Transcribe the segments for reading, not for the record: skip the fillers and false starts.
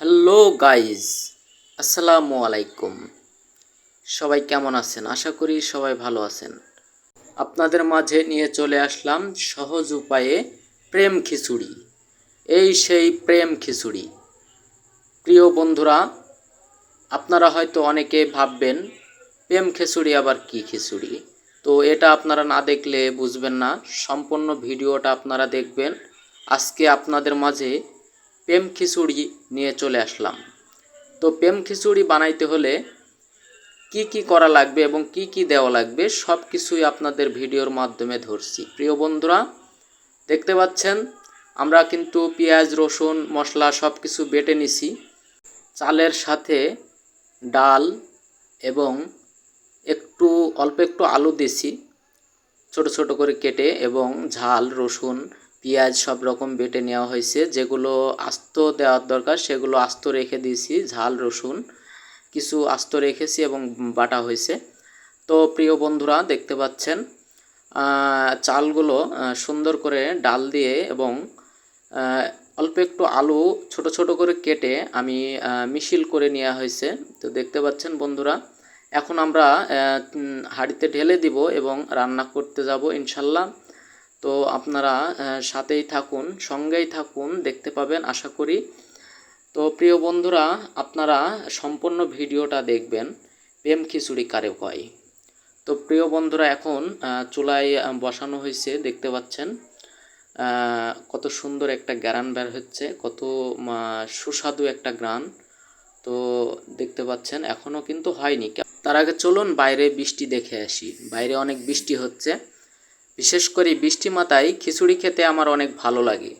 Hello guys, আসসালামু আলাইকুম। সবাই কেমন আছেন? আশা করি সবাই ভালো আছেন। আপনাদের মাঝে নিয়ে চলে আসলাম সহজ উপায়ে প্রেম খিচুড়ি। এই সেই প্রেম খিচুড়ি। প্রিয় বন্ধুরা, আপনারা হয়তো অনেকে ভাববেন প্রেম খিচুড়ি আবার কি খিচুড়ি। তো এটা আপনারা না দেখলে বুঝবেন না। সম্পূর্ণ ভিডিওটা আপনারা দেখবেন। আজকে আপনাদের মাঝে প্রেম খিচুড়ি নিয়ে চলে আসলাম। তো প্রেম খিচুড়ি বানাইতে হলে কি কি করা লাগবে এবং কি কি দেওয়া লাগবে সব কিছুই আপনাদের ভিডিওর মাধ্যমে ধরছি। প্রিয় বন্ধুরা, দেখতে পাচ্ছেন আমরা কিন্তু পেঁয়াজ রসুন মশলা সব কিছু বেটে নিছি। চালের সাথে ডাল এবং অল্প একটু আলু দিছি ছোট ছোট করে কেটে, এবং ঝাল রসুন পেঁয়াজ সব রকম বেটে নেওয়া হয়েছে। যেগুলো আস্ত দেওয়ার দরকার সেগুলো আস্ত রেখে দিয়েছি। ঝাল রসুন কিছু আস্ত রেখেছি এবং বাটা হয়েছে। তো প্রিয় বন্ধুরা, দেখতে পাচ্ছেন চালগুলো সুন্দর করে ডাল দিয়ে এবং অল্প একটু আলু ছোট ছোট করে কেটে আমি মিশিল করে নেওয়া হয়েছে। তো দেখতে পাচ্ছেন বন্ধুরা, এখন আমরা হাঁড়িতে ঢেলে দিব এবং রান্না করতে যাব ইনশাল্লাহ। তো আপনারা সাথেই থাকুন, সঙ্গেই থাকুন, দেখতে পাবেন আশা করি। তো প্রিয় বন্ধুরা, আপনারা সম্পূর্ণ ভিডিওটা দেখবেন প্রেম খিচুড়ি কারে কয়। তো প্রিয় বন্ধুরা, এখন চুলায় বসানো হয়েছে। দেখতে পাচ্ছেন কত সুন্দর একটা গ্রান বের হচ্ছে, কত সুস্বাদু একটা গ্রান। তো দেখতে পাচ্ছেন এখনও কিন্তু হয়নি। তার আগে চলুন বাইরে বৃষ্টি দেখে আসি। বাইরে অনেক বৃষ্টি হচ্ছে। বিশেষ করে বৃষ্টি মাথায় খিচুড়ি খেতে আমার অনেক ভালো লাগে।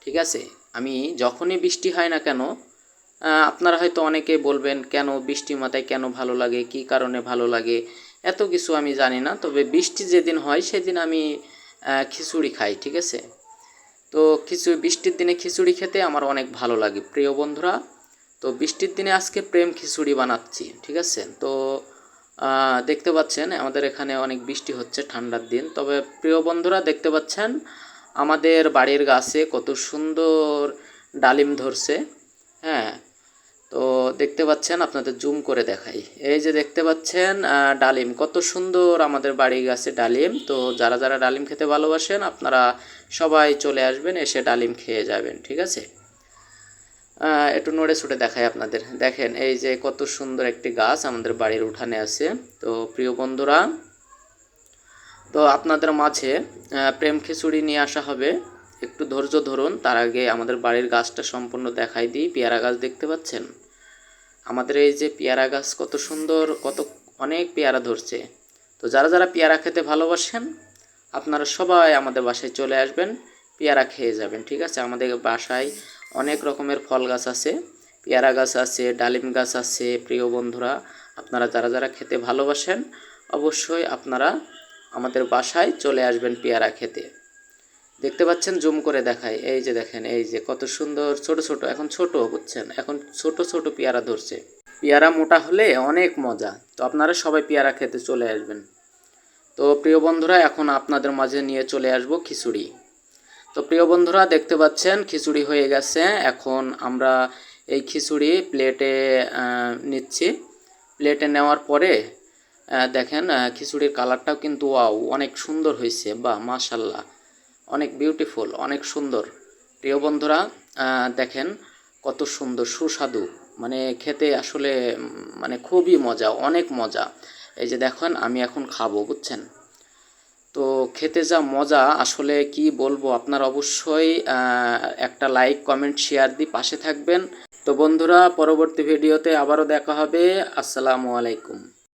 ঠিক আছে, আমি যখনই বৃষ্টি হয় না কেন, আপনারা হয়তো অনেকে বলবেন কেন বৃষ্টি মাথায় কেন ভালো লাগে, কি কারণে ভালো লাগে, এত কিছু আমি জানি না। তবে বৃষ্টি যেদিন হয় সেদিন আমি খিচুড়ি খাই। ঠিক আছে, তো বৃষ্টির দিনে খিচুড়ি খেতে আমার অনেক ভালো লাগে প্রিয় বন্ধুরা। তো বৃষ্টির দিনে আজকে প্রেম খিচুড়ি বানাচ্ছি। ঠিক আছে, তো দেখতে পাচ্ছেন আমাদের এখানে অনেক বৃষ্টি হচ্ছে, ঠান্ডার দিন। তবে প্রিয় বন্ধুরা, দেখতে পাচ্ছেন আমাদের বাড়ির গাছে কত সুন্দর ডালিম ধরছে। হ্যাঁ, তো দেখতে পাচ্ছেন, আপনাদের জুম করে দেখাই। এই যে দেখতে পাচ্ছেন ডালিম কত সুন্দর আমাদের বাড়ির গাছে ডালিম। তো যারা যারা ডালিম খেতে ভালোবাসেন আপনারা সবাই চলে আসবেন, এসে ডালিম খেয়ে যাবেন। ঠিক আছে, একটু নড়ে ছুটে দেখাই আপনাদের। দেখেন এই যে কত সুন্দর একটি গাছ আমাদের বাড়ির উঠানে আছে। তো প্রিয় বন্ধুরা, তো আপনাদের মাঝে প্রেম খিচুড়ি নিয়ে আসা হবে, একটু ধৈর্য ধরুন। তার আগে আমাদের বাড়ির গাছটা সম্পূর্ণ দেখাই দিই। পেয়ারা গাছ দেখতে পাচ্ছেন আমাদের, এই যে পেয়ারা গাছ কত সুন্দর, অনেক পেয়ারা ধরছে। তো যারা যারা পেয়ারা খেতে ভালোবাসেন আপনারা সবাই আমাদের বাসায় চলে আসবেন, পেয়ারা খেয়ে যাবেন। ঠিক আছে, আমাদের বাসায় অনেক রকমের ফল গাছ আছে, পেয়ারা গাছ আছে, ডালিম গাছ আছে। প্রিয় বন্ধুরা, আপনারা যারা যারা খেতে ভালোবাসেন অবশ্যই আপনারা আমাদের বাসায় চলে আসবেন পেয়ারা খেতে। দেখতে পাচ্ছেন, জুম করে দেখায়। এই যে দেখেন, এই যে কত সুন্দর ছোট ছোট, এখন ছোট বুঝছেন, এখন ছোট ছোট পেয়ারা ধরছে। পেয়ারা মোটা হলে অনেক মজা। তো আপনারা সবাই পেয়ারা খেতে চলে আসবেন। তো প্রিয় বন্ধুরা, এখন আপনাদের মাঝে নিয়ে চলে আসব খিচুড়ি। তো প্রিয় বন্ধুরা, দেখতে পাচ্ছেন খিচুড়ি হয়ে গেছে। এখন আমরা এই খিচুড়ি প্লেটে নিচ্ছি। প্লেটে নেওয়ার পরে দেখেন খিচুড়ির কালারটাও কিন্তু ওয়াও, অনেক সুন্দর হয়েছে। বা মাশাল্লাহ, অনেক বিউটিফুল, অনেক সুন্দর। প্রিয় বন্ধুরা, দেখেন কত সুন্দর সুস্বাদু, মানে খেতে আসলে মানে খুবই মজা, অনেক মজা। এই যে দেখেন আমি এখন খাবো বুঝছেন। তো খেতে যা মজা, আসলে কি বলবো। আপনারা অবশ্যই একটা লাইক কমেন্ট শেয়ার দিয়ে পাশে থাকবেন। তো বন্ধুরা, পরবর্তী ভিডিওতে আবারও দেখা হবে। আসসালামু আলাইকুম।